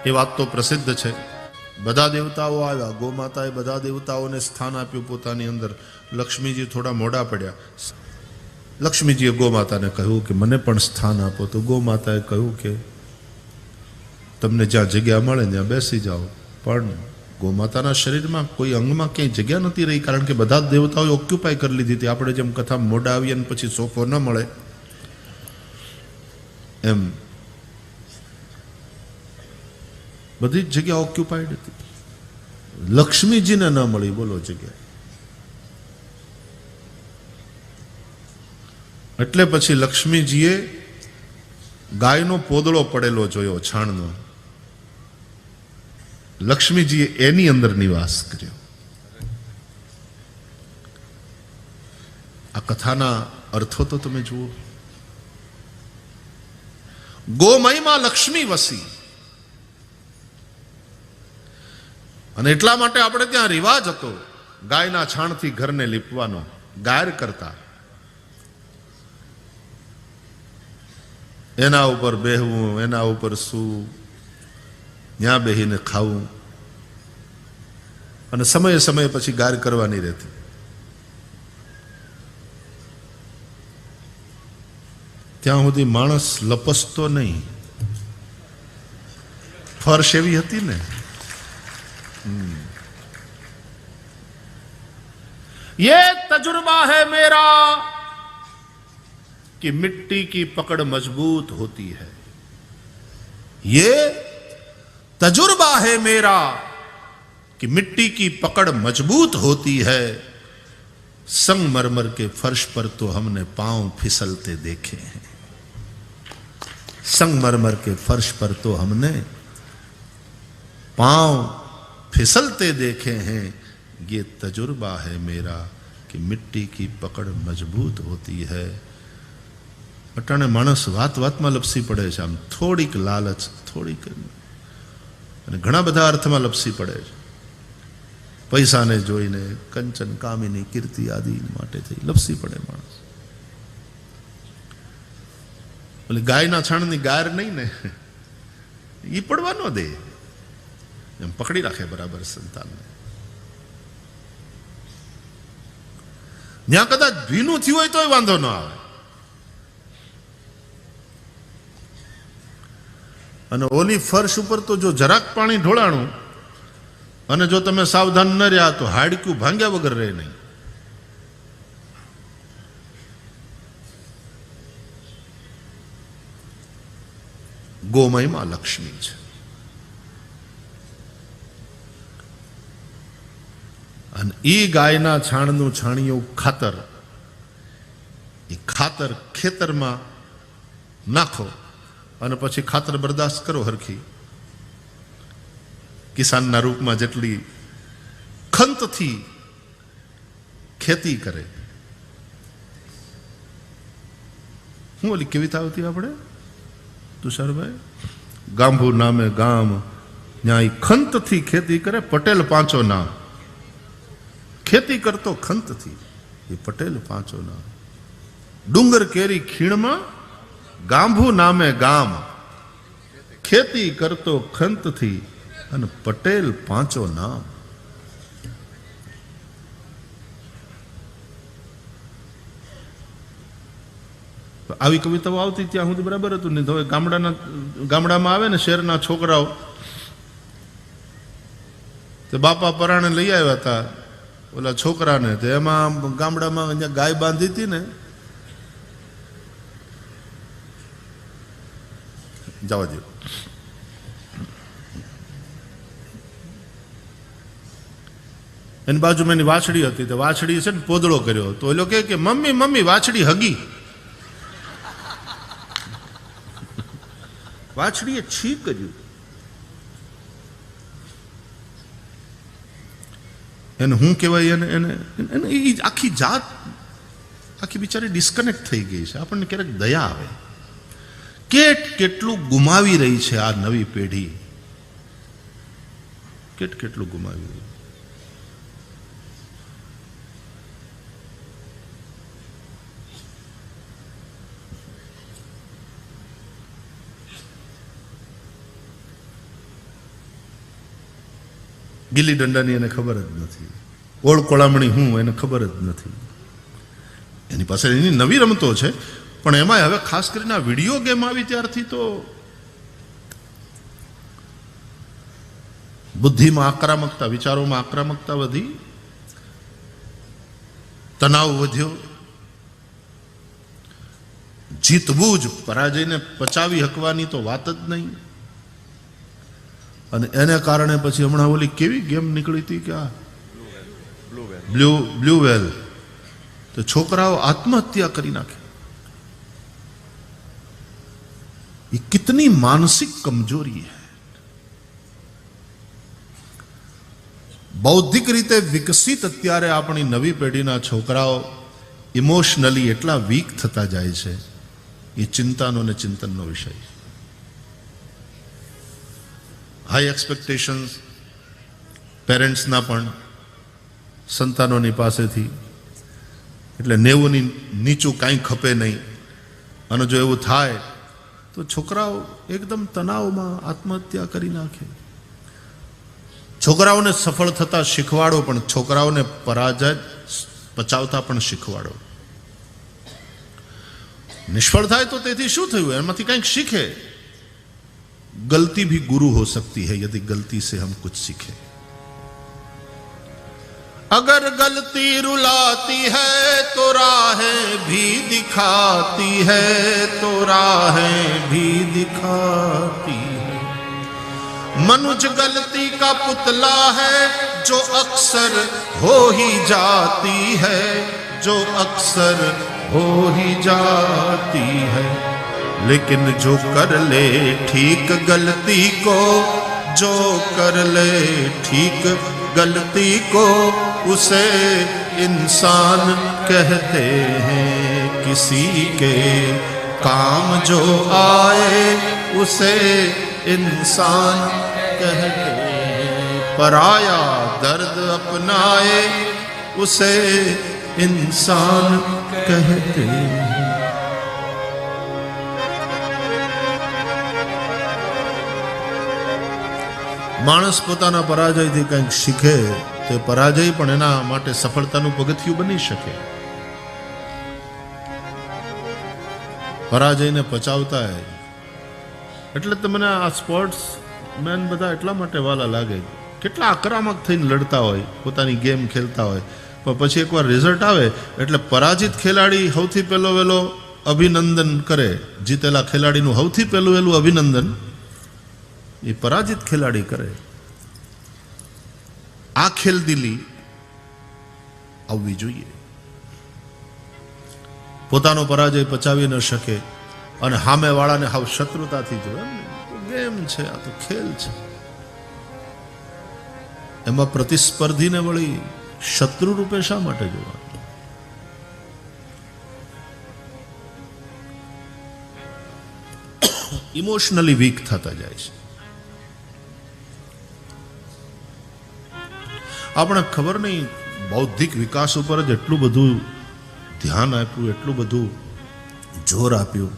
એ વાત તો પ્રસિદ્ધ છે. બધા દેવતાઓ આવ્યા, ગોમાતાએ બધા દેવતાઓને સ્થાન આપ્યું પોતાની અંદર. લક્ષ્મીજી થોડા મોડા પડ્યા. લક્ષ્મીજીએ ગોમાતાને કહ્યું કે મને પણ સ્થાન આપો. તો ગોમાતાએ કહ્યું કે તમને જ્યાં જગ્યા મળે ત્યાં બેસી જાઓ. પણ ગોમાતાના શરીરમાં કોઈ અંગમાં ક્યાંય જગ્યા નથી રહી, કારણ કે બધા જ દેવતાઓએ ઓક્યુપાય કરી લીધી હતી. આપણે જેમ કથા મોડા આવીએ ને પછી સોફો ન મળે એમ બધી જ જગ્યા ઓક્યુપાઈડ હતી. લક્ષ્મીજીને ન મળી બોલો જગ્યા. એટલે પછી લક્ષ્મીજીએ ગાયનો પોદળો પડેલો જોયો છાણનો. લક્ષ્મીજીએ એની અંદર નિવાસ કર્યો. આ કથાના અર્થો તો તમે જુઓ. ગોમયમાં લક્ષ્મી વસી. અને એટલા માટે આપણે ત્યાં રિવાજ હતો ગાયના છાણથી ઘરને લીપવાનો. ગાયર કરતા, એના ઉપર બેહવું, એના ઉપર સૂવું, ત્યાં બેહીને ખાવું, અને સમયે સમયે પછી ગાર કરવાની રહેતી. ત્યાં સુધી માણસ લપસતો નહીં. ફર્શ એવી હતી ને. ये तजुर्बा है मेरा कि मिट्टी की पकड़ मजबूत होती है. ये तजुर्बा है मेरा कि मिट्टी की पकड़ मजबूत होती है. संगमरमर के फर्श पर तो हमने पांव फिसलते देखे हैं. संगमरमर के फर्श पर तो हमने पांव फिसलते देखे हैं. ये तजुर्बा है मेरा कि मिट्टी की पकड़ मजबूत होती है. અટાણે માણસ વાત વાતમાં લપસી પડે છે. આમ થોડીક લાલચ, થોડીક, અને ઘણા બધા અર્થમાં લપસી પડે છે. પૈસાને જોઈને, કંચન કામિની કીર્તિ આદિ માટે થઈ લપસી પડે માણસ. એટલે ગાયના છાણની ગાર નહીં ને, એ પડવા ન દે, એમ પકડી રાખે બરાબર સંતાનને. જ્યાં કદાચ ભીનું થયું હોય તોય વાંધો ન આવે. અને ઓલી ફર્શ ઉપર તો જો જરાક પાણી ઢોળાણું અને જો તમે સાવધાન ન રહ્યા તો હાડકું ભાંગ્યા વગર રહે નહીં. ગોમયમાં લક્ષ્મી છે. અને એ ગાયના છાણનું છાણિયું ખાતર, એ ખાતર ખેતરમાં નાખો અને પછી ખાતર બરદાસ્ત કરો હરખી. કિસાનના રૂપમાં જેટલી ખંતથી ખેતી કરે. હું ઓલી કવિતા આવતી આપણે તુષારભાઈ, ગાંભુ નામે ગામ ન્યાય ખંતથી ખેતી કરે પટેલ પાંચો નામ. ખેતી કરતો ખંતથી એ પટેલ પાંચો નામ. ડુંગર કેરી ખીણમાં ગાંભુ નામે ગામ, ખેતી કરતો ખંતથી અને પટેલ પાંચો નામ. આવી કવિતાઓ આવતી ત્યાં સુધી બરાબર હતું ને. હવે ગામડામાં આવે ને શહેરના છોકરાઓ, તો બાપા પરાણે લઈ આવ્યા હતા ઓલા છોકરાને. તો એમાં ગામડામાં ગાય બાંધી હતી ને, જવા દો. એની બાજુમાં એની વાછડી હતી. તો વાછડી છે ને પોદળો કર્યો. તો એ લોકો કે મમ્મી મમ્મી વાછડી હગી. વાછડીએ છી કર્યું. એને હું કહેવાય, એને આખી જાત આખી બિચારી ડિસ્કનેક્ટ થઈ ગઈ છે. આપણને ક્યારેક દયા આવે. કેટલું ગુમાવી રહી છે આ નવી પેઢી, કેટલું ગુમાવી રહી. ગિલ્લી દંડાની એને ખબર જ નથી, ઓળ કોળામણી હું એને ખબર જ નથી. એની પાસે એની નવી રમતો છે, પણ એમાં હવે ખાસ કરીને આ વિડીયો ગેમ આવી ત્યારથી તો બુદ્ધિમાં આક્રમકતા, વિચારોમાં આક્રમકતા વધી, તણાવ વધ્યો. જીતવું જ, પરાજયને પચાવી હકવાની તો વાત જ નહીં. અને એને કારણે પછી હમણાં ઓલી કેવી ગેમ નીકળી હતી કે આ બ્લુ વેલ, તો છોકરાઓ આત્મહત્યા કરી નાખે. ये कितनी मानसिक कमजोरी है. બૌદ્ધિક રીતે વિકસિત અત્યારે આપણી નવી પેઢીના છોકરાઓ ઇમોશનલી એટલા વીક થતા જાય છે, એ ચિંતાનો અને ચિંતનનો વિષય. હાઈ એક્સપેક્ટેશન્સ પેરેન્ટ્સના પણ સંતાનોની પાસેથી, એટલે 90ની નીચું કાંઈ ખપે નહીં. અને જો એવું થાય તો છોકરાઓ એકદમ તણાવમાં આત્મહત્યા કરી નાખે. છોકરાઓને સફળ થતા શીખવાડો, પણ છોકરાઓને પરાજય પચાવતા પણ શીખવાડો. નિષ્ફળ થાય તો તેથી શું થયું, એમાંથી કંઈક શીખે. गलती भी गुरु हो सकती है यदि गलती से हम कुछ सीखे. अगर गलती रुलाती है तो राहें भी दिखाती है, तो राहें भी दिखाती है. मनुज गलती का पुतला है जो अक्सर हो ही जाती है, जो अक्सर हो ही जाती है. लेकिन जो कर ले ठीक गलती को, जो कर ले ठीक गलती को, उसे इंसान कहते हैं. किसी के काम जो आए उसे इंसान कहते हैं. पराया दर्द अपनाए उसे इंसान कहते हैं. માણસ પોતાના પરાજયથી કંઈક શીખે તો પરાજય પણ એના માટે સફળતાનું પગથિયું બની શકે. પરાજયને પચાવતા એટલે તમને આ સ્પોર્ટ્સ મેન બધા એટલા માટે વાલા લાગે. કેટલા આક્રમક થઈને લડતા હોય, પોતાની ગેમ ખેલતા હોય, પણ પછી એકવાર રિઝલ્ટ આવે એટલે પરાજિત ખેલાડી સૌથી પહેલો વહેલો અભિનંદન કરે. જીતેલા ખેલાડીનું સૌથી પહેલું વહેલું અભિનંદન એ પરાજિત ખેલાડી કરે. આ ખેલદિલી આવવી જોઈએ. પોતાનો પરાજય પચાવી ન શકે અને સામેવાળાને હાવ શત્રુતાથી જોવે. ગેમ છે, આ તો ખેલ છે. એમાં પ્રતિસ્પર્ધીને વળી શત્રુ રૂપે શા માટે જોવા? ઇમોશનલી વીક થતા જાય છે. આપણે ખબર નહીં, બૌદ્ધિક વિકાસ ઉપર જ એટલું બધું ધ્યાન આપ્યું, એટલું બધું જોર આપ્યું.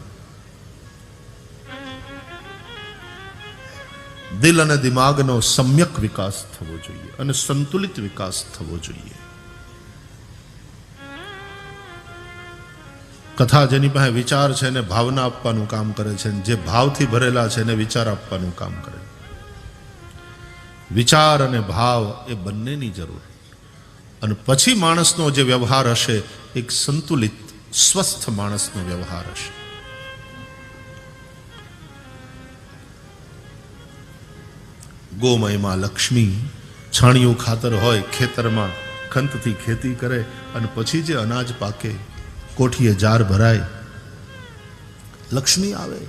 દિલ અને દિમાગનો સમ્યક વિકાસ થવો જોઈએ અને સંતુલિત વિકાસ થવો જોઈએ. કથા જેની પાસે વિચાર છે એને ભાવના આપવાનું કામ કરે છે, જે ભાવથી ભરેલા છે એને વિચાર આપવાનું કામ કરે. વિચાર અને ભાવ એ બંનેની જરૂર. અને પછી માણસનો જે વ્યવહાર હશે એક સંતુલિત સ્વસ્થ માણસનો વ્યવહાર હશે. ગોમયમાં લક્ષ્મી છાણિયું ખાતર હોય, ખેતરમાં ખંતથી ખેતી કરે અને પછી જે અનાજ પાકે, કોઠીએ જાર ભરાય, લક્ષ્મી આવે.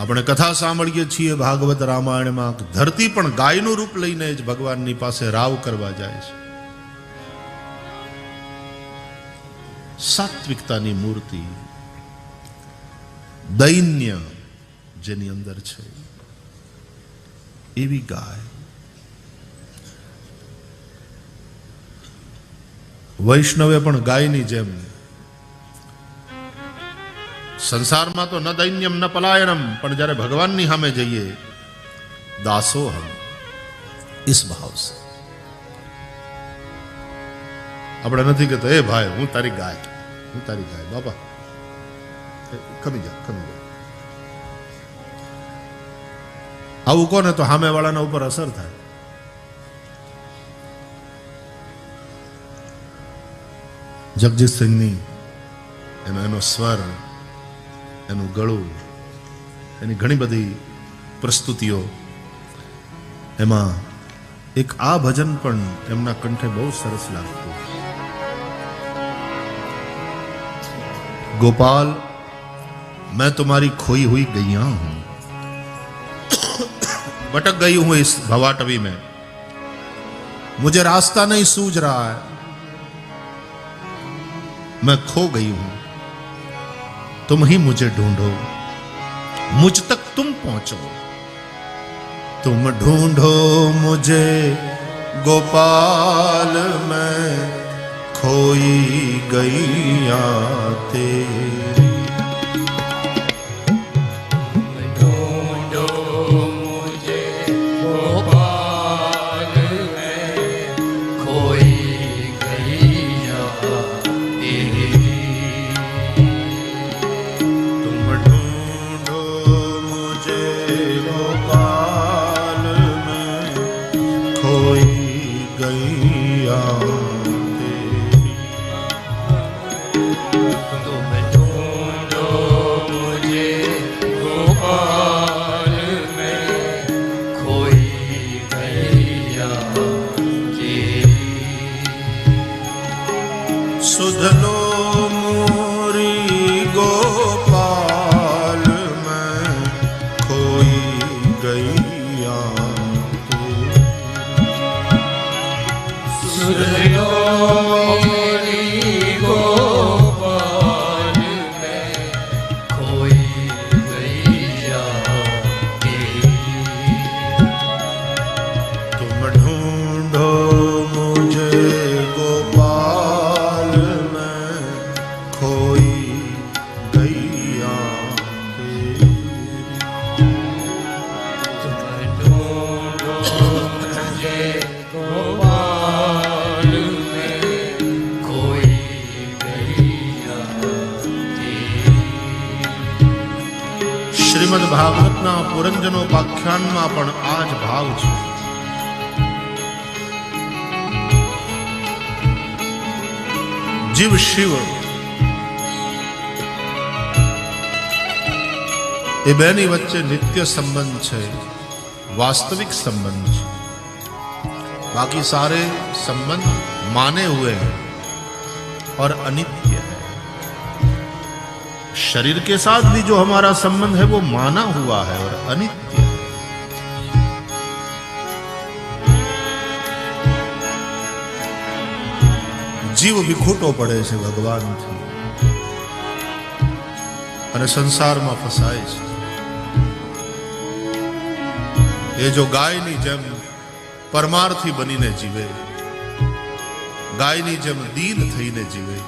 આપણે કથા સાંભળીએ છીએ ભાગવત રામાયણમાં, ધરતી પણ ગાયનું રૂપ લઈને જ ભગવાનની પાસે રાવ કરવા જાય છે. સાત્વિકતાની મૂર્તિ, દૈન્ય જેની અંદર છે એવી ગાય. વૈષ્ણવે પણ ગાયની જેમ संसार में तो न दैन्यम न पलायनम, पण जયારે भगवाननी सामे जईए दासो हम, इस भाव से આપણે નથી કહેતો એ ભાઈ હું તારી ગાય, હું તારી ગાય, બાપા ખમી જા, ખમી જા. આવું કોને તો સામે વાળાના ઉપર અસર થાય. જગજીત સિંહની એનો સ્વર, એનું ગળું, એની ઘણી બધી પ્રસ્તુતિઓ, એમાં એક આ ભજન પણ એમના કંઠે બહુ સરસ લાગતું. गोपाल मैं तुम्हारी खोई हुई गैया हूं, भटक गई हूं इस भवाटवी में, मुझे रास्ता नहीं सूझ रहा है, मैं खो गई हूं, तुम ही मुझे ढूंढो, मुझ तक तुम पहुंचो, तुम ढूंढो मुझे गोपाल, मैं खोई गैया तेरी. ढूंढो मुझे गोपाल, मैं खोई गैया तेरी. तुम ढूंढो मुझे गोपाल, मैं खोई गैया. सुध लो मोरी गोपाल, मैं खोई गैया तेरी. सुध लो मोरी गोपाल, मैं खोई गैया तेरी. तुम ढूंढो मुझे गोपाल, मैं खोई गैया तेरी. तुम ढूंढो मुझे गोपाल, मैं खोई गैया तेरी. શ્રીમદ ભાગવતના પુરંજનોપાખ્યાનમાં પણ આ જ ભાવ છે. જીવ શિવ એ બેની વચ્ચે નિત્ય સંબંધ છે, वास्तविक संबंध છે. बाकी सारे संबंध माने हुए हैं और अनित्य है. शरीर के साथ भी जो हमारा संबंध है वो माना हुआ है और अनित्य है. जीव વિખૂટો પડે છે ભગવાનથી અને સંસારમાં ફસાય છે. એ જો ગાયની જેમ પરમાર્થી બનીને જીવે, ગાયની જેમ દીન થઈને જીવે,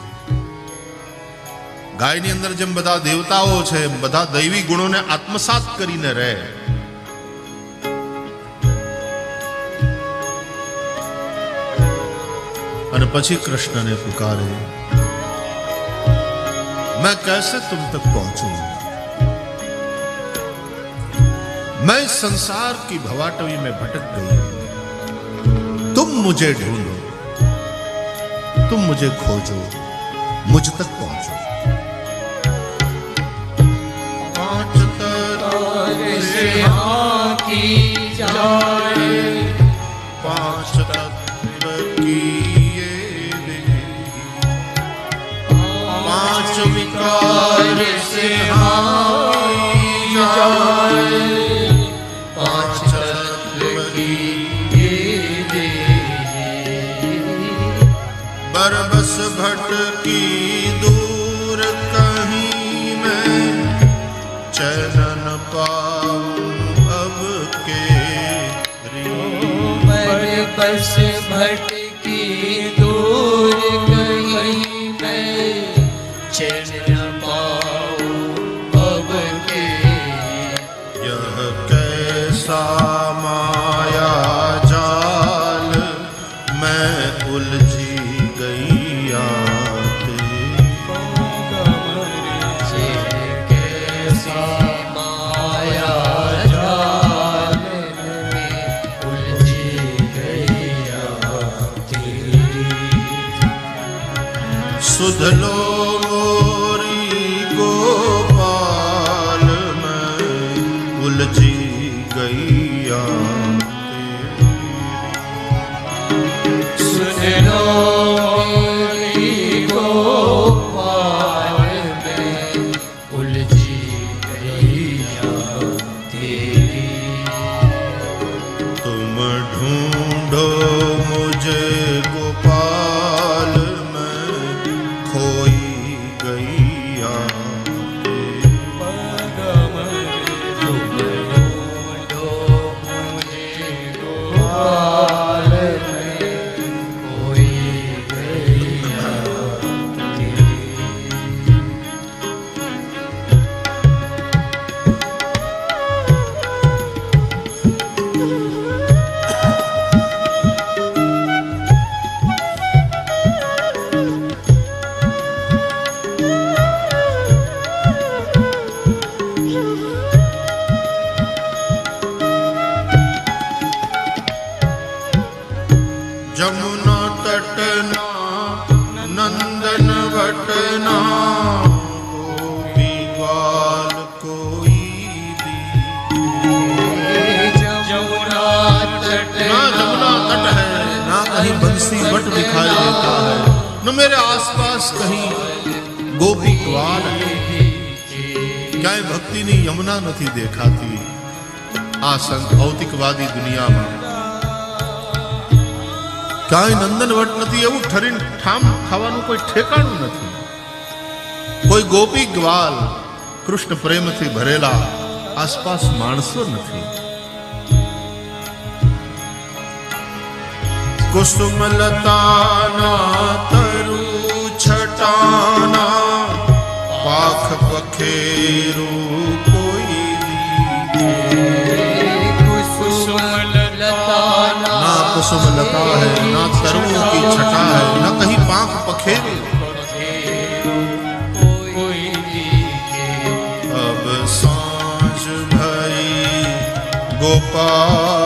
ગાયની અંદર જેમ બધા દેવતાઓ છે એમ બધા દૈવી ગુણોને આત્મસાત કરીને રહે, અને પછી कृष्ण ने पुकारे, मैं कैसे तुम तक पहुंचूं, मैं इस संसार की भवाटवी में भटक गई, तुम मुझे ढूंढो, तुम मुझे खोजो, मुझ तक पहुंचो. पांच तरह से की जाए, पांच तत्व की पांच विकार से हाई जाए, पांच तत्व की बरबस भटकी दूर कहीं मैं चैन न पाऊं अब के सुध लो मोरी गोपाल मैं उलझी गैया सुन लो मोरी गोपाल में उलझी गैया तेरी। तुम ढूंढो मुझे गोपाल मैं खोई गैया पगम तुम ढूंढो मुझे गोपाल में कोई गैया तेरी। जमुना तटना नंदन वटना गोपी ग्वाल कोई जमुना तट ना जमुना तट है ना कहीं बंसी वट दिखाई देता है न मेरे आसपास कहीं गोपी ग्वाल है क्या भक्ति ने यमुना नहीं देखाती आ संत भौतिकवादी दुनिया में કાંઈ નંદનવટ નથી એવું ઠરીને ઠામ ખાવાનું કોઈ ઠેકાણું નથી કોઈ ગોપી ગ્વાલ કૃષ્ણ પ્રેમથી ભરેલા આસપાસ માણસો નથી કુસુમલતાના તરુ છટાના પાખ પખેરું કોઈ ना कुसुम लता है ना तरुओं की छटा है न कहीं पांख पखेरु अब सांझ भई गोपाल